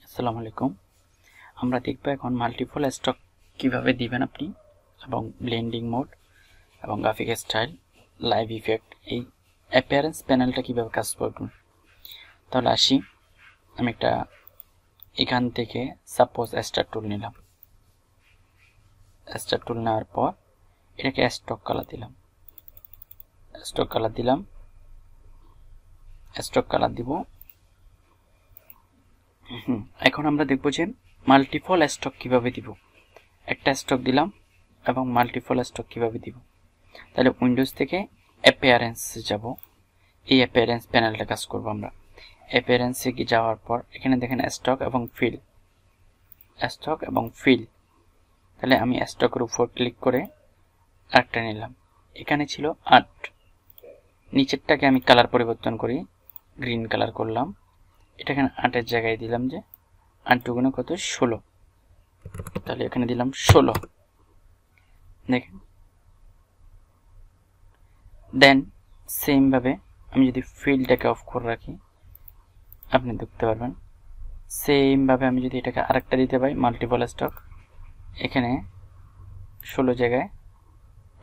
আসসালামু আলাইকুম। আমরা দেখব এখন মাল্টিপল স্টক কিভাবে দিবেন আপনি, এবং ব্লেন্ডিং মোড এবং গ্রাফিক স্টাইল, লাইভ ইফেক্ট, এই অ্যাপিয়ারেন্স প্যানেলটা কিভাবে কাজ করবে। তাহলে আসি, আমি একটা এখান থেকে সাপোজ স্টার টুল নিলাম। স্টার টুল নেওয়ার পর এটাকে স্টক কালার দিলাম। স্টক কালার দিব। এখন আমরা দেখব যে মাল্টিপল স্টক কিভাবে দিব। একটা স্টক দিলাম এবং মাল্টিপল স্টক কিভাবে দিব। তাহলে উইন্ডোজ থেকে অ্যাপিয়ারেন্স যাব। এই অ্যাপিয়ারেন্স প্যানেলটা কাজ করব আমরা। অ্যাপিয়ারেন্সে কি যাওয়ার পর এখানে দেখেন স্টক এবং ফিল। তাহলে আমি স্টকের উপর ক্লিক করে আর্টটা নিলাম। এখানে ছিল আর্ট, নিচেরটাকে আমি কালার পরিবর্তন করি, গ্রিন কালার করলাম। এটা এখানে আর্টের জায়গায় দিলাম যে 8 দুগুণে কত 16। তাহলে এখানে দিলাম 16। দেখেন, দেন সেম ভাবে আমি যদি ফিলটাকে অফ করে রাখি আপনি দেখতে পারবেন। সেম ভাবে আমি যদি এটাকে আরেকটা দিতে পাই মাল্টিপল স্টক, এখানে 16 জায়গায়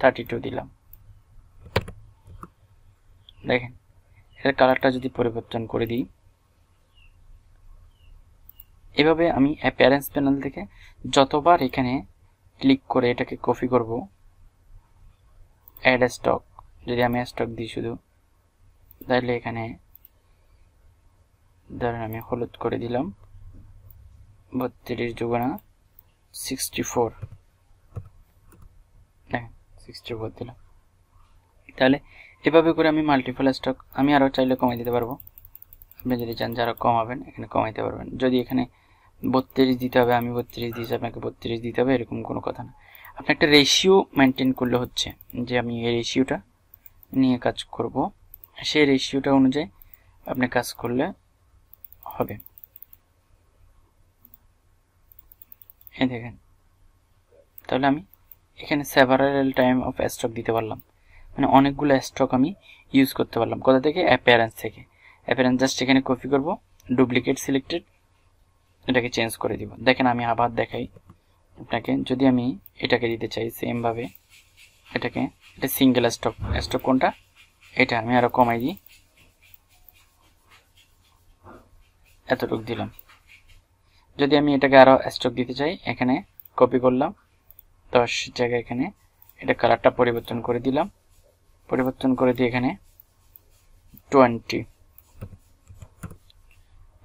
32 দিলাম। দেখেন, এর কালারটা যদি পরিবর্তন করে দিই, এভাবে আমি অ্যাপিয়ারেন্স প্যানেল থেকে যতবার এখানে ক্লিক করে এটাকে কপি করব, অ্যাড স্টক, যদি আমি স্টক দিই শুধু, তাহলে এখানে ধরেন আমি হলুদ করে দিলাম 32 দুগুণা 64। দেখেন 64 দিলাম। তাহলে এভাবে করে আমি মাল্টিপল স্টক আমি আরও চাইলে কমাই দিতে পারবো। আপনি যদি চান যে আরও কমাবেন, এখানে কমাইতে পারবেন। যদি এখানে 32 দিতে হবে, আমি 32 দিয়েছি, আপনাকে 32 দিতে হবে, এরকম কোনো কথা না। আপনি একটা রেশিও মেনটেন করলে হচ্ছে যে আমি এই রেশিওটা নিয়ে কাজ করব, সেই রেশিওটা অনুযায়ী আপনি কাজ করলে হবে। এই দেখেন, তাহলে আমি এখানে সেভারাল টাইম অফ স্টক দিতে পারলাম, মানে অনেকগুলো স্টক আমি ইউজ করতে পারলাম। কোথা থেকে? অ্যাপিয়ারেন্স থেকে। অ্যাপিয়ারেন্স জাস্ট এখানে কপি করব, ডুপ্লিকেট সিলেক্টেড, এটাকে চেঞ্জ করে দিব। দেখেন, আমি আবার দেখাই আপনাকে। যদি আমি এটাকে দিতে চাই সেম ভাবে, এটাকে, এটা সিঙ্গেল স্টক কোনটা? এটা আমি আরো কমাই দিই, এতটুকু দিলাম। যদি আমি এটাকে আরো স্টক দিতে চাই, এখানে কপি করলাম 10 জায়গায়, এখানে এটা কালারটা পরিবর্তন করে দিলাম, পরিবর্তন করে দিয়ে এখানে 20,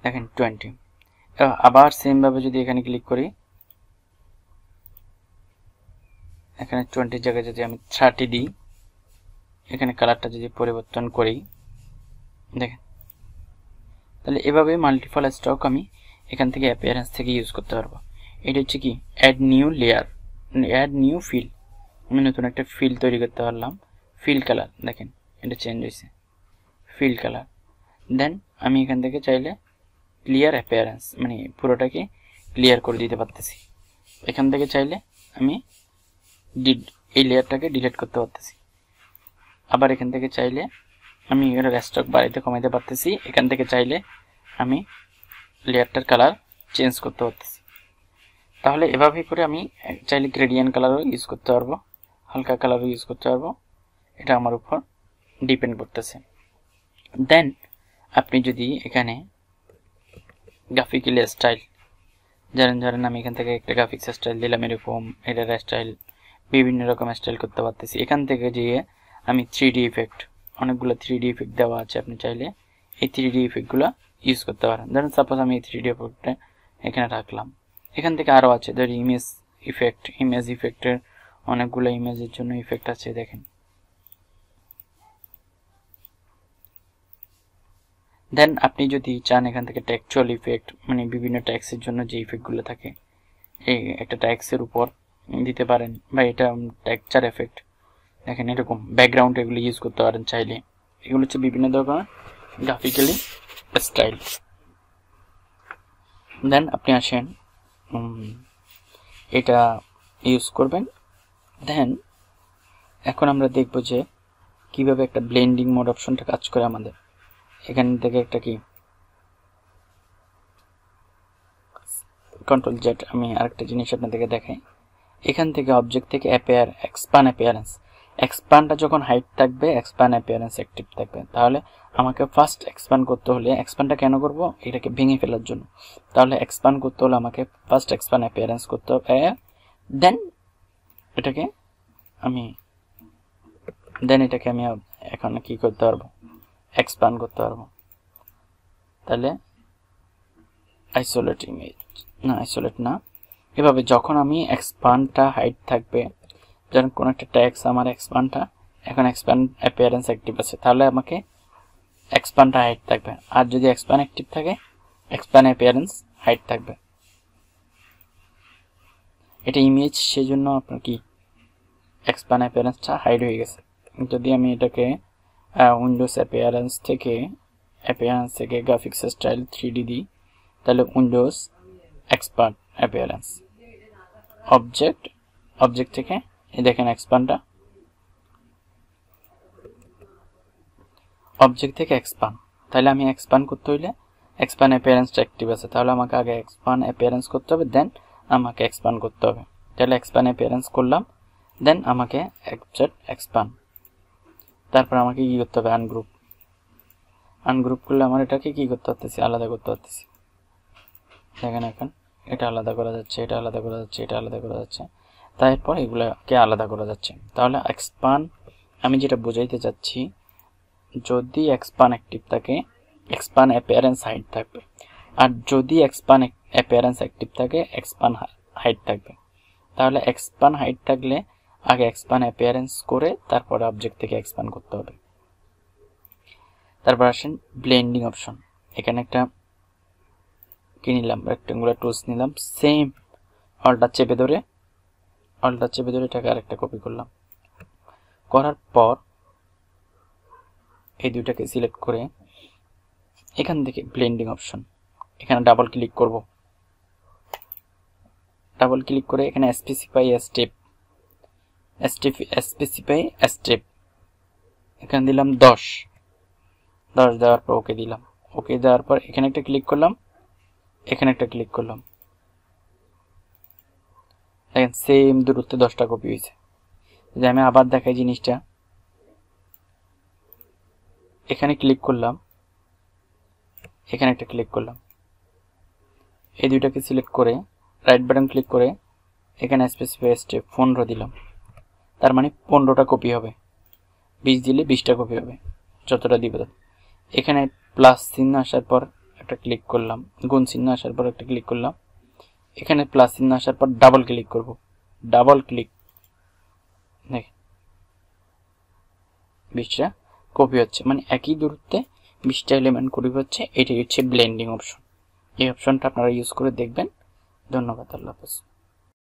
দেখেন 20। আবার সেম ভাবে যদি এখানে ক্লিক করি, এখানে 20 জায়গায় যদি আমি 30 দিই, এখানে কালারটা যদি পরিবর্তন করি, দেখেন, তাহলে এভাবে মাল্টিপল স্টক আমি এখান থেকে অ্যাপিয়ারেন্স থেকে ইউজ করতে পারবো। এটা হচ্ছে কি add new layer, add new fill. আমি নতুন একটা ফিল তৈরি করতে পারলাম। ফিল কালার দেখেন, এটা চেঞ্জ হয়েছে, ফিল কালার। দেন আমি এখান থেকে চাইলে ক্লিয়ার অ্যাপিয়ারেন্স, মানে পুরোটাকে ক্লিয়ার করে দিতে পারতেছি। এখান থেকে চাইলে আমি এই লেয়ারটাকে ডিলিট করতে পারতেছি। আবার এখান থেকে চাইলে আমি এর স্টক বাড়াইতে কমাইতে পারতেছি। এখান থেকে চাইলে আমি লেয়ারটার কালার চেঞ্জ করতে পারতেছি। তাহলে এভাবে করে আমি চাইলে গ্রেডিয়েন্ট কালারও ইউজ করতে পারবো, হালকা কালারও ইউজ করতে পারবো, এটা আমার উপর ডিপেন্ড করতেছে। দেন আপনি যদি এখানে গ্রাফিক্যাল স্টাইল, ধরেন আমি এখান থেকে একটা গ্রাফিক্স স্টাইল দিলাম, এরকম এটার স্টাইল, বিভিন্ন রকম স্টাইল করতে পারতেছি। এখান থেকে যেয়ে আমি 3D ইফেক্ট, অনেকগুলো 3D ইফেক্ট দেওয়া আছে, আপনি চাইলে এই 3D ইফেক্টগুলো ইউজ করতে পারেন। ধরেন সাপোজ আমি এই 3D ইফেক্টটা এখানে রাখলাম। এখান থেকে আরও আছে, ধর ইমেজ ইফেক্টের অনেকগুলো ইমেজের জন্য ইফেক্ট আছে, দেখেন। দেন আপনি যদি চান এখান থেকে টেক্সচুয়াল ইফেক্ট, মানে বিভিন্ন ট্যাক্সের জন্য যে ইফেক্টগুলো থাকে, এই একটা ট্যাক্সের উপর দিতে পারেন, বা এটা টেক্সচার এফেক্ট, দেখেন এরকম ব্যাকগ্রাউন্ড, এগুলো ইউজ করতে পারেন চাইলে। এগুলো হচ্ছে বিভিন্ন ধরনের গ্রাফিক্যালি স্টাইল। দেন আপনি আসেন, এটা ইউজ করবেন। দেন এখন আমরা দেখব যে কিভাবে একটা ব্লেন্ডিং মোড অপশনটা কাজ করে আমাদের। এখান থেকে একটা কি কন্ট্রোল জেড আমি আরেকটা জিনিস আপনাদেরকে দেখাই। এখান থেকে অবজেক্ট থেকে অ্যাপিয়ার এক্সপ্যান্ড অ্যাপিয়ারেন্স, এক্সপ্যান্ডটা যখন হাইট থাকবে এক্সপ্যান্ড অ্যাপিয়ারেন্স অ্যাক্টিভ থাকবে। তাহলে আমাকে ফার্স্ট এক্সপ্যান্ড করতে হলে, এক্সপ্যান্ডটা কেন করব, এটাকে ভেঙে ফেলার জন্য। তাহলে এক্সপ্যান্ড করতে হলে আমাকে ফার্স্ট এক্সপ্যান্ড অ্যাপিয়ারেন্স করতে হবে, দেন এটাকে আমি এখন কি করতে পারবো, এক্সপ্যান্ড করতে পারবো। তাহলে আইসোলেট ইমেজ না, আইসোলেট না, এভাবে যখন আমি এক্সপ্যান্ডটা হাইট থাকবে, যখন কোন একটা ট্যাক্স আমার এক্সপ্যান্ডটা এখন এক্সপ্যান্ড অ্যাপিয়ারেন্স অ্যাক্টিভ আছে, তাহলে আমাকে এক্সপ্যান্ডটা হাইট থাকবে। আর যদি এক্সপ্যান্ড অ্যাক্টিভ থাকে এক্সপ্যান্ড অ্যাপিয়ারেন্স হাইট থাকবে। এটা ইমেজ, সেজন্য আপনার কি এক্সপ্যান্ড অ্যাপিয়ারেন্সটা হাইড হয়ে গেছে। যদি আমি এটাকে উইন্ডোজ অ্যাপিয়ারেন্স থেকে গ্রাফিক্স স্টাইল 3D দিই, তাহলে উইন্ডোজ এক্সপ্যান্ড অ্যাপিয়ারেন্স অবজেক্ট থেকে এই দেখেন এক্সপ্যান্ডটা, অবজেক্ট থেকে এক্সপ্যান্ড। তাহলে আমি এক্সপ্যান্ড করতে হইলে এক্সপ্যান্ড অ্যাপিয়ারেন্সটা অ্যাক্টিভ আছে, তাহলে আমাকে আগে এক্সপ্যান্ড অ্যাপিয়ারেন্স করতে হবে, দেন আমাকে এক্সপ্যান্ড করতে হবে। তাহলে এক্সপ্যান্ড অ্যাপিয়ারেন্স করলাম, দেন আমাকে এক্সপ্যান্ড, তারপর আমাকে কি করতে হবে, আনগ্রুপ করলে আমার এটাকে কি করতে পারতেছি, আলাদা করতে পারতেছি। দেখেন এখন এটা আলাদা করা যাচ্ছে, এটা আলাদা করা যাচ্ছে, এটা আলাদা করা যাচ্ছে, তারপর এগুলোকে আলাদা করা যাচ্ছে। তাহলে এক্সপ্যান্ড, আমি যেটা বোঝাইতে চাচ্ছি, যদি এক্সপ্যান্ড অ্যাক্টিভ থাকে এক্সপ্যান্ড অ্যাপিয়ারেন্স হাইট থাকবে, আর যদি এক্সপ্যান্ড অ্যাপিয়ারেন্স অ্যাক্টিভ থাকে এক্সপ্যান্ড হাইট থাকবে। তাহলে এক্সপ্যান্ড হাইট থাকলে আগে এক্সপ্যান্ড অ্যাপিয়ারেন্স করে তারপরে অবজেক্ট থেকে এক্সপ্যান্ড করতে হবে। তারপর আসেন ব্লেন্ডিং অপশন। এখানে একটা কি নিলাম, রেক্টেঙ্গুলার টুলস নিলাম, সেম অল্টার চেপে ধরে এটাকে আরেকটা কপি করলাম। করার পর এই দুইটাকে সিলেক্ট করে এখান থেকে ব্লেন্ডিং অপশন, এখানে ডাবল ক্লিক করব। ডাবল ক্লিক করে এখানে স্পেসিফাই স্টেপ এখানে দিলাম 10 দেওয়ার পর ওকে দিলাম। ওকে দেওয়ার পর এখানে একটা ক্লিক করলাম, এখানে একটা ক্লিক করলাম, দেখেন সেম দূরত্বে 10টা কপি হয়েছে। যদি আমি আবার দেখাই জিনিসটা, এখানে ক্লিক করলাম, এখানে একটা ক্লিক করলাম, এই দুইটাকে সিলেক্ট করে রাইট বাটন ক্লিক করে এখানে স্পেসিফাই স্টেপ 15 দিলাম। তার মানে 15টা কপি হবে, 20 দিলে 20টা কপি হবে, যতটা দিবে। এখানে প্লাস চিহ্ন আসার পর একটা ক্লিক করলাম, গুণ চিহ্ন আসার পর একটা ক্লিক করলাম, এখানে প্লাস চিহ্ন আসার পর ডাবল ক্লিক করব, ডাবল ক্লিক, দেখেন 20টা কপি হচ্ছে, মানে একই দূরত্বে 20টা এলিমেন্ট কপি হচ্ছে। এটাই হচ্ছে ব্লেন্ডিং অপশন। এই অপশনটা আপনারা ইউজ করে দেখবেন। ধন্যবাদ, আল্লাহ হাফেজ।